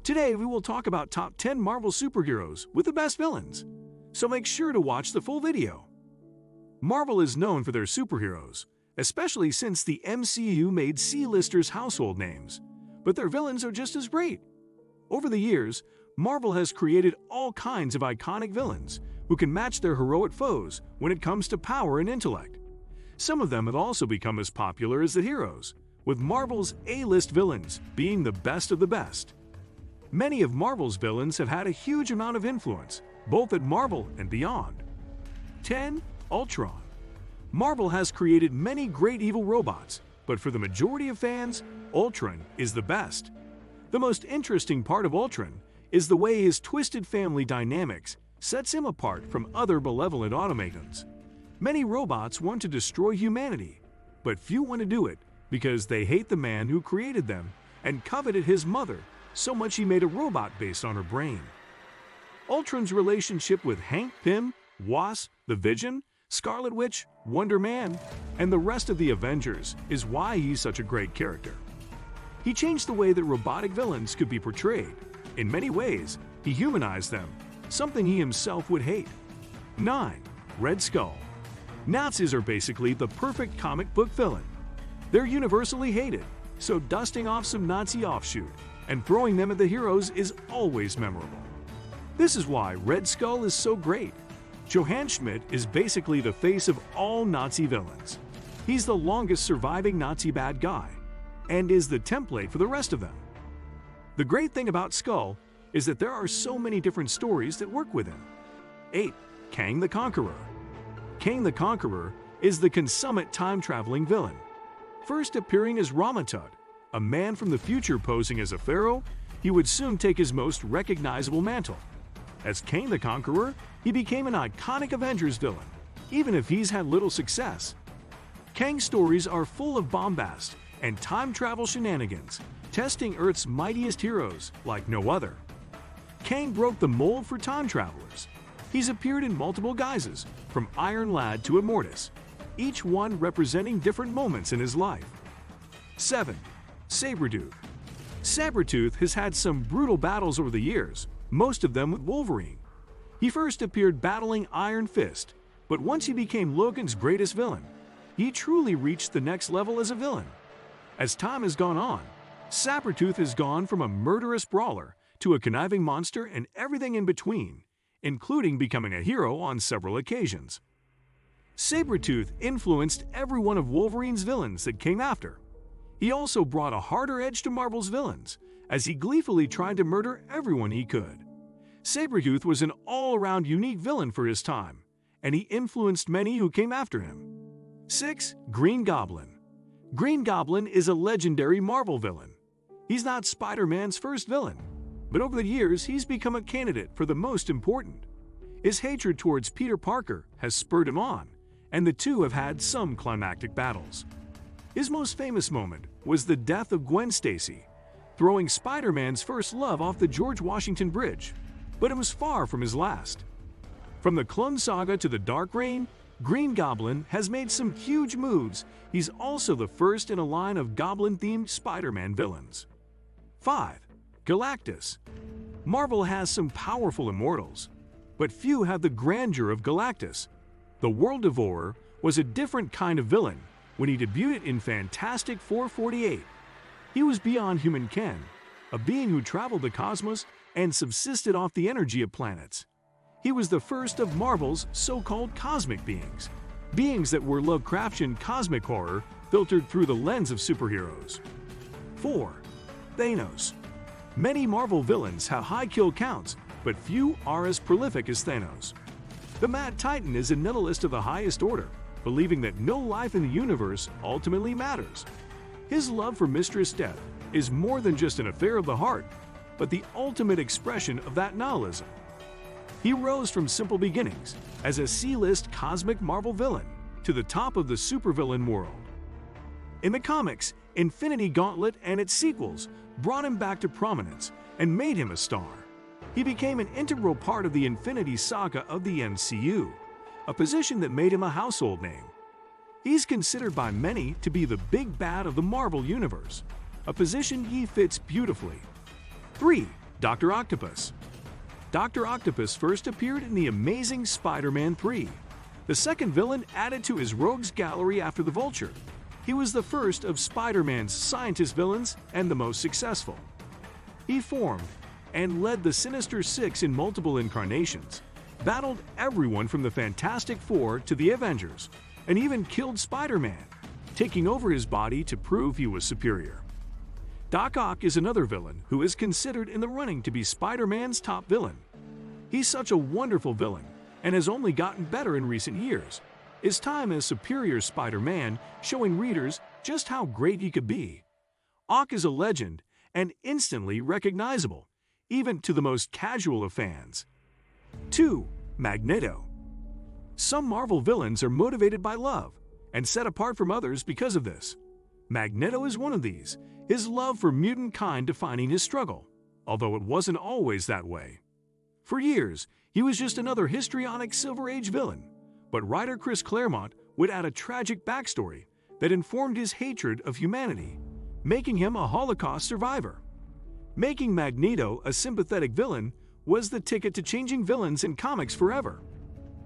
Today we will talk about top 10 Marvel superheroes with the best villains, so make sure to watch the full video. Marvel is known for their superheroes, especially since the MCU made C-listers household names, but their villains are just as great. Over the years, Marvel has created all kinds of iconic villains who can match their heroic foes when it comes to power and intellect. Some of them have also become as popular as the heroes, with Marvel's A-list villains being the best of the best. Many of Marvel's villains have had a huge amount of influence, both at Marvel and beyond. 10. Ultron. Marvel has created many great evil robots, but for the majority of fans, Ultron is the best. The most interesting part of Ultron is the way his twisted family dynamics sets him apart from other malevolent automatons. Many robots want to destroy humanity, but few want to do it because they hate the man who created them and coveted his mother so much he made a robot based on her brain. Ultron's relationship with Hank Pym, Wasp, the Vision, Scarlet Witch, Wonder Man, and the rest of the Avengers is why he's such a great character. He changed the way that robotic villains could be portrayed. In many ways, he humanized them, something he himself would hate. 9. Red Skull. Nazis are basically the perfect comic book villain. They're universally hated, so dusting off some Nazi offshoot and throwing them at the heroes is always memorable. This is why Red Skull is so great. Johann Schmidt is basically the face of all Nazi villains. He's the longest surviving Nazi bad guy, and is the template for the rest of them. The great thing about Skull is that there are so many different stories that work with him. 8. Kang the Conqueror. Kang the Conqueror is the consummate time-traveling villain. First appearing as Ramatut, a man from the future posing as a pharaoh, he would soon take his most recognizable mantle. As Kang the Conqueror, he became an iconic Avengers villain, even if he's had little success. Kang's stories are full of bombast and time travel shenanigans, testing Earth's mightiest heroes like no other. Kang broke the mold for time travelers. He's appeared in multiple guises, from Iron Lad to Immortus, each one representing different moments in his life. 7. Sabertooth. Sabertooth has had some brutal battles over the years, most of them with Wolverine. He first appeared battling Iron Fist, but once he became Logan's greatest villain, he truly reached the next level as a villain. As time has gone on, Sabertooth has gone from a murderous brawler to a conniving monster and everything in between, including becoming a hero on several occasions. Sabertooth influenced every one of Wolverine's villains that came after. He also brought a harder edge to Marvel's villains, as he gleefully tried to murder everyone he could. Sabertooth was an all-around unique villain for his time, and he influenced many who came after him. 6. Green Goblin. Green Goblin is a legendary Marvel villain. He's not Spider-Man's first villain, but over the years he's become a candidate for the most important. His hatred towards Peter Parker has spurred him on, and the two have had some climactic battles. His most famous moment was the death of Gwen Stacy, throwing Spider-Man's first love off the George Washington Bridge, but it was far from his last. From the Clone Saga to the Dark Reign, Green Goblin has made some huge moves. He's also the first in a line of Goblin-themed Spider-Man villains. 5. Galactus. Marvel has some powerful immortals, but few have the grandeur of Galactus. The World Devourer was a different kind of villain when he debuted in Fantastic 448. He was beyond human ken, a being who traveled the cosmos and subsisted off the energy of planets. He was the first of Marvel's so-called cosmic beings, beings that were Lovecraftian cosmic horror filtered through the lens of superheroes. 4. Thanos. Many Marvel villains have high kill counts, but few are as prolific as Thanos. The Mad Titan is a nihilist of the highest order, believing that no life in the universe ultimately matters. His love for Mistress Death is more than just an affair of the heart, but the ultimate expression of that nihilism. He rose from simple beginnings as a C-list cosmic Marvel villain to the top of the supervillain world. In the comics, Infinity Gauntlet and its sequels brought him back to prominence and made him a star. He became an integral part of the Infinity Saga of the MCU, a position that made him a household name. He's considered by many to be the big bad of the Marvel Universe, a position he fits beautifully. 3. Dr. Octopus. Dr. Octopus first appeared in the Amazing Spider-Man 3, the second villain added to his rogues gallery after the Vulture. He was the first of Spider-Man's scientist villains and the most successful. He formed and led the Sinister Six in multiple incarnations, battled everyone from the Fantastic Four to the Avengers, and even killed Spider-Man, taking over his body to prove he was superior. Doc Ock is another villain who is considered in the running to be Spider-Man's top villain. He's such a wonderful villain and has only gotten better in recent years, his time as Superior Spider-Man showing readers just how great he could be. Ock is a legend and instantly recognizable, even to the most casual of fans. 2. Magneto. Some Marvel villains are motivated by love and set apart from others because of this. Magneto is one of these, his love for mutant kind defining his struggle, although it wasn't always that way. For years, he was just another histrionic Silver Age villain, but writer Chris Claremont would add a tragic backstory that informed his hatred of humanity, making him a Holocaust survivor. Making Magneto a sympathetic villain was the ticket to changing villains in comics forever.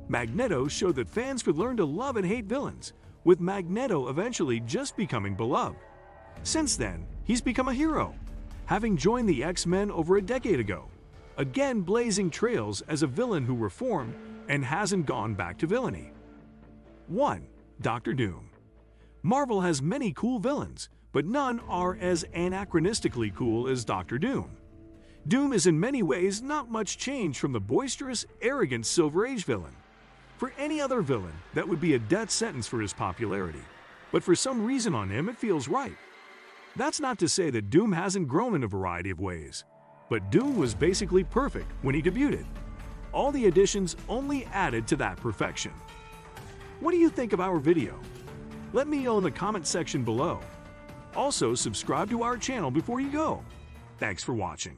Magneto showed that fans could learn to love and hate villains, with Magneto eventually just becoming beloved. Since then, he's become a hero, having joined the X-Men over a decade ago, again blazing trails as a villain who reformed and hasn't gone back to villainy. 1. Doctor Doom. Marvel has many cool villains, but none are as anachronistically cool as Doctor Doom. Doom is in many ways not much change from the boisterous, arrogant Silver Age villain. For any other villain, that would be a death sentence for his popularity, but for some reason on him it feels right. That's not to say that Doom hasn't grown in a variety of ways, but Doom was basically perfect when he debuted. All the additions only added to that perfection. What do you think of our video? Let me know in the comment section below. Also, subscribe to our channel before you go. Thanks for watching.